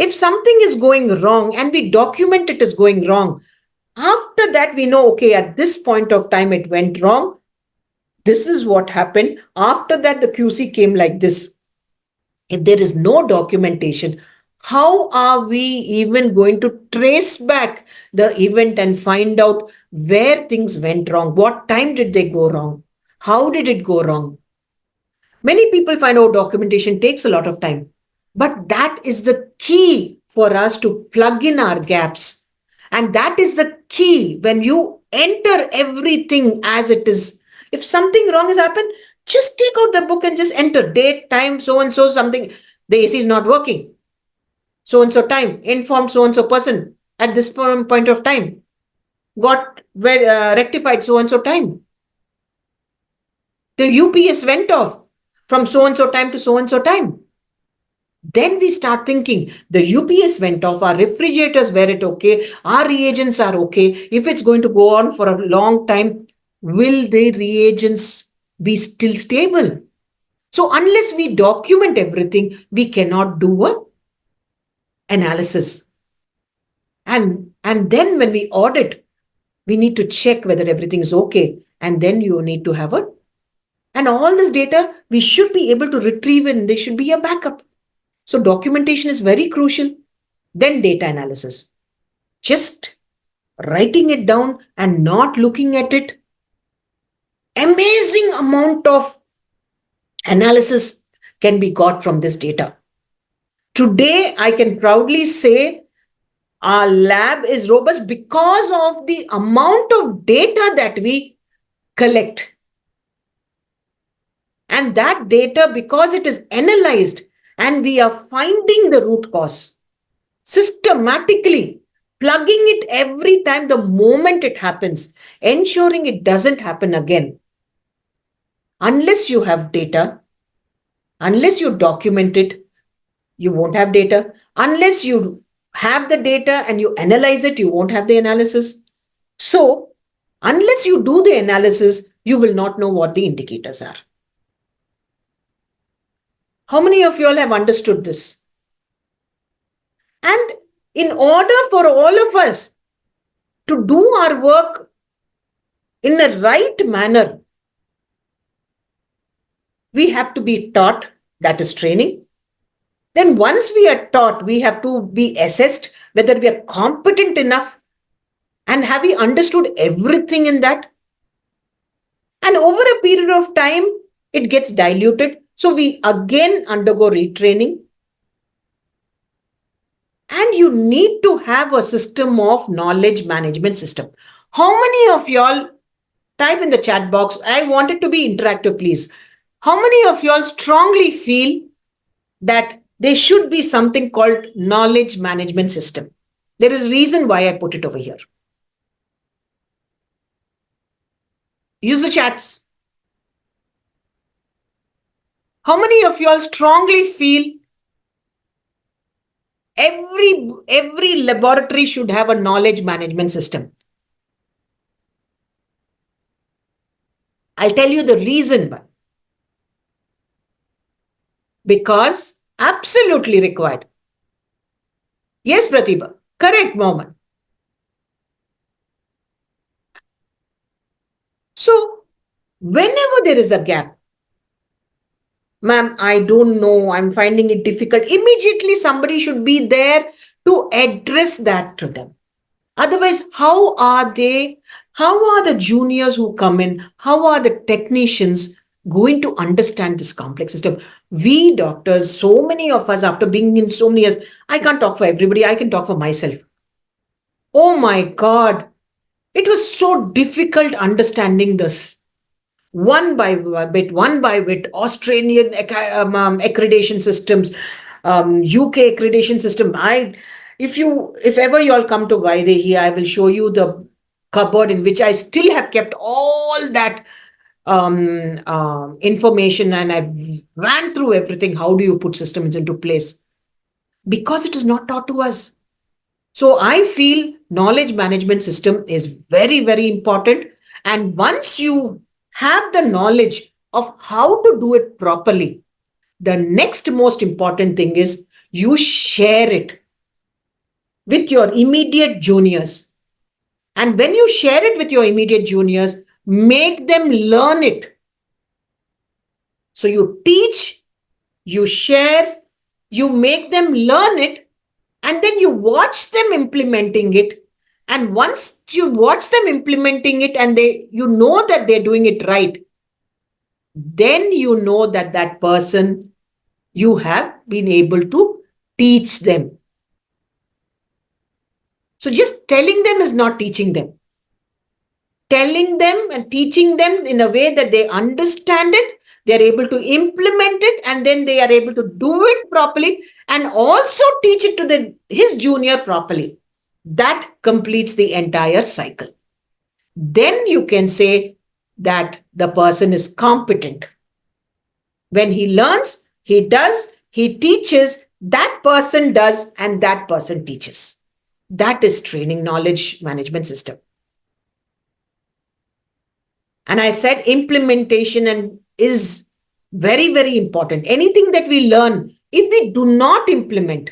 If something is going wrong and we document it is going wrong, after that we know, okay, at this point of time it went wrong. This is what happened. After that, the QC came like this. If there is no documentation, how are we even going to trace back the event and find out where things went wrong? What time did they go wrong? How did it go wrong? Many people find out documentation takes a lot of time, but that is the key for us to plug in our gaps. And that is the key when you enter everything as it is. If something wrong has happened, just take out the book and just enter date, time, so and so, something. The AC is not working. So and so time, informed so and so person at this point of time, got rectified so and so time. The UPS went off from so and so time to so and so time. Then we start thinking the UPS went off, our refrigerators were it okay, our reagents are okay. If it's going to go on for a long time, will the reagents be still stable? So unless we document everything, we cannot do a analysis. And then when we audit, we need to check whether everything is okay. And then you need to have a, and all this data, we should be able to retrieve and there should be a backup. So documentation is very crucial. Then data analysis. Just writing it down and not looking at it. Amazing amount of analysis can be got from this data. Today, I can proudly say our lab is robust because of the amount of data that we collect. And that data, because it is analyzed and we are finding the root cause systematically, plugging it every time the moment it happens, ensuring it doesn't happen again. Unless you have data, unless you document it, you won't have data. Unless you have the data and you analyze it, you won't have the analysis. So, unless you do the analysis, you will not know what the indicators are. How many of you all have understood this? And in order for all of us to do our work in the right manner, we have to be taught, that is training. Then once we are taught, we have to be assessed whether we are competent enough and have we understood everything in that. And over a period of time, it gets diluted. So we again undergo retraining. And you need to have a system of knowledge management system. How many of y'all, type in the chat box, I want it to be interactive, please. How many of y'all strongly feel that there should be something called knowledge management system? There is a reason why I put it over here. Use the chats. How many of y'all strongly feel every laboratory should have a knowledge management system? I'll tell you the reason why. Because absolutely required. Yes, Pratibha. Correct, Mohammed. So, whenever there is a gap, ma'am, I don't know, I'm finding it difficult, immediately somebody should be there to address that to them. Otherwise, how are the juniors who come in, how are the technicians going to understand this complex system? We doctors, so many of us, after being in so many years, I can't talk for everybody, I can talk for myself. Oh my God, it was so difficult understanding this. One by bit, Australian accreditation systems, UK accreditation system. If ever you all come to Vaidehi, I will show you the cupboard in which I still have kept all that information, and I've ran through everything. How do you put systems into place? Because it is not taught to us. So I feel knowledge management system is very, very important. And once you have the knowledge of how to do it properly, the next most important thing is you share it with your immediate juniors. And when you share it with your immediate juniors, make them learn it. So you teach, you share, you make them learn it, and then you watch them implementing it. And once you watch them implementing it and you know that they're doing it right, then you know that that person, you have been able to teach them. So just telling them is not teaching them. Telling them and teaching them in a way that they understand it, they are able to implement it, and then they are able to do it properly and also teach it to his junior properly. That completes the entire cycle. Then you can say that the person is competent. When he learns, he does, he teaches, that person does, and that person teaches. That is training knowledge management system. And I said implementation and is very, very important. Anything that we learn, if we do not implement,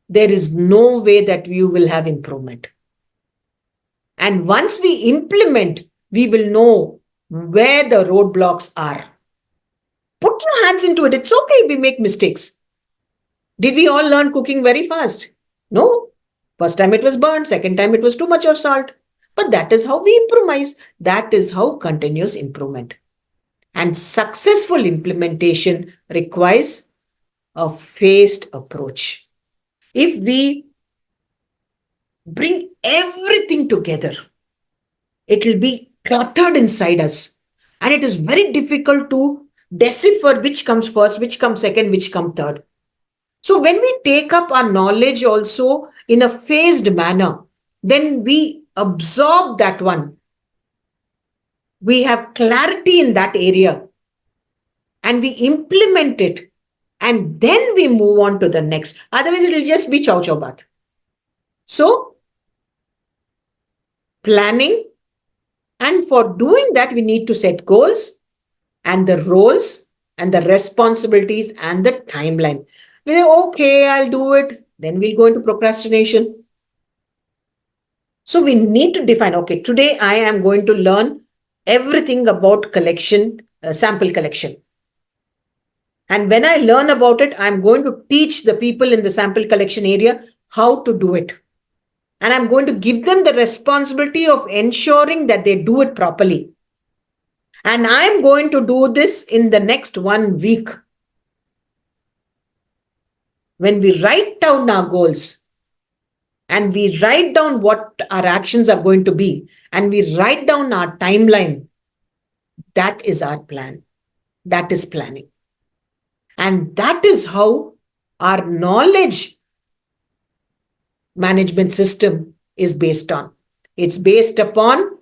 there is no way that we will have improvement. And once we implement, we will know where the roadblocks are. Put your hands into it. It's okay if we make mistakes. Did we all learn cooking very fast? No. First time it was burnt, second time it was too much of salt. But that is how we improvise. That is how continuous improvement. And successful implementation requires a phased approach. If we bring everything together, it will be cluttered inside us. And it is very difficult to decipher which comes first, which comes second, which comes third. So when we take up our knowledge also in a phased manner, then we absorb that one. We have clarity in that area and we implement it, and then we move on to the next. Otherwise, it will just be chow chow bath. So, planning, and for doing that, we need to set goals and the roles and the responsibilities and the timeline. We say, okay, I'll do it. Then we'll go into procrastination. So we need to define, okay, today I am going to learn everything about collection, sample collection. And when I learn about it, I'm going to teach the people in the sample collection area how to do it. And I'm going to give them the responsibility of ensuring that they do it properly. And I'm going to do this in the next 1 week. When we write down our goals and we write down what our actions are going to be, and we write down our timeline, that is our plan. That is planning. And that is how our knowledge management system is based on. It's based upon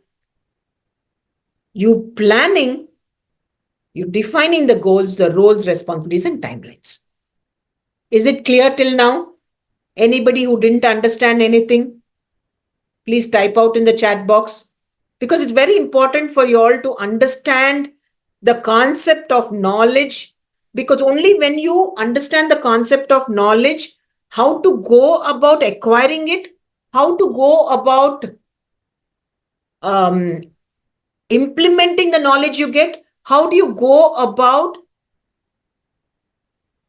you planning, you defining the goals, the roles, responsibilities, and timelines. Is it clear till now? Anybody who didn't understand anything, please type out in the chat box, because it's very important for you all to understand the concept of knowledge, because only when you understand the concept of knowledge, how to go about acquiring it, how to go about implementing the knowledge you get, how do you go about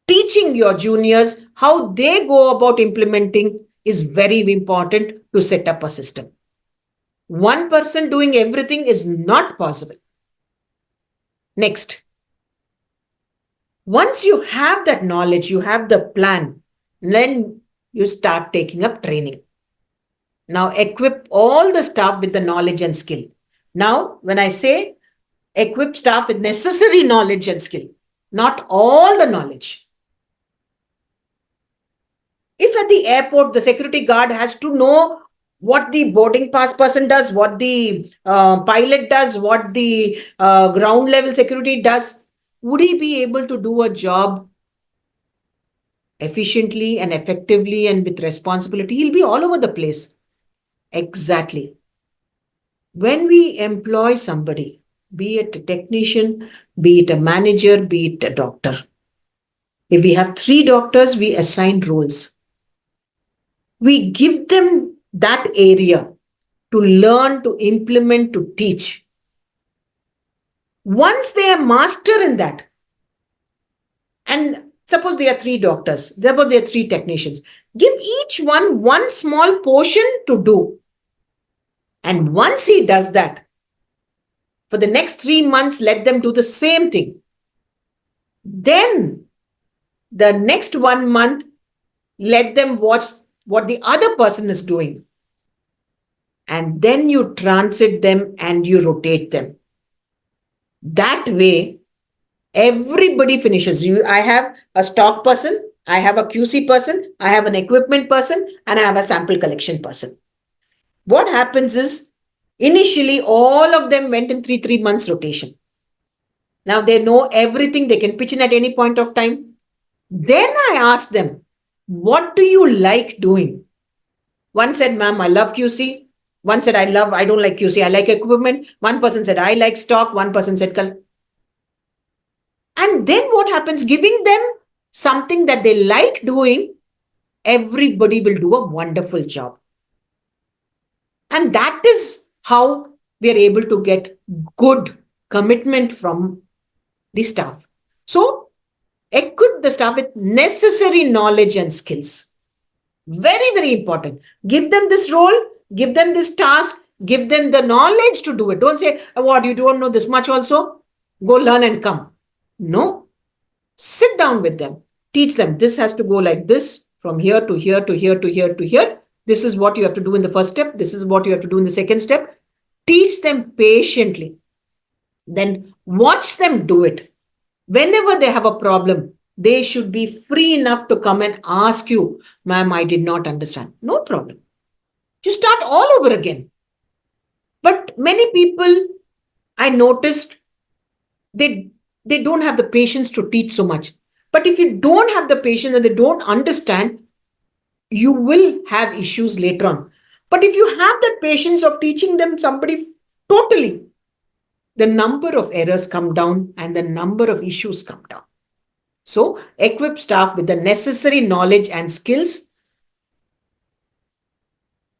teaching your juniors, how they go about implementing, is very important to set up a system. One person doing everything is not possible. Next, once you have that knowledge, you have the plan, then you start taking up training. Now equip all the staff with the knowledge and skill. Now, when I say equip staff with necessary knowledge and skill, not all the knowledge. If at the airport, the security guard has to know what the boarding pass person does, what the pilot does, what the ground level security does, would he be able to do a job efficiently and effectively and with responsibility? He'll be all over the place. Exactly. When we employ somebody, be it a technician, be it a manager, be it a doctor. If we have 3 doctors, we assign roles. We give them that area to learn, to implement, to teach. Once they are master in that, and suppose there are three doctors, suppose there are three technicians, give each one small portion to do. And once he does that, for the next 3 months, let them do the same thing. Then the next 1 month, let them watch what the other person is doing. And then you transit them and you rotate them. That way, everybody finishes. I have a stock person, I have a QC person, I have an equipment person, and I have a sample collection person. What happens is, initially, all of them went in three months rotation. Now they know everything, they can pitch in at any point of time. Then I asked them, what do you like doing? One said, ma'am, I love QC. One said, I don't like QC, I like equipment. One person said, I like stock. One person said, and then what happens? Giving them something that they like doing, everybody will do a wonderful job. And that is how we are able to get good commitment from the staff. So equip the staff with necessary knowledge and skills. Very, very important. Give them this role, give them this task, give them the knowledge to do it. Don't say, oh, what, you don't know this much also? Go learn and come. No. Sit down with them. Teach them. This has to go like this, from here to here to here to here to here. This is what you have to do in the first step. This is what you have to do in the second step. Teach them patiently. Then watch them do it. Whenever they have a problem, they should be free enough to come and ask you, ma'am, I did not understand. No problem. You start all over again. But many people, I noticed, they don't have the patience to teach so much. But if you don't have the patience and they don't understand, you will have issues later on. But if you have that patience of teaching them somebody totally, the number of errors come down and the number of issues come down. So equip staff with the necessary knowledge and skills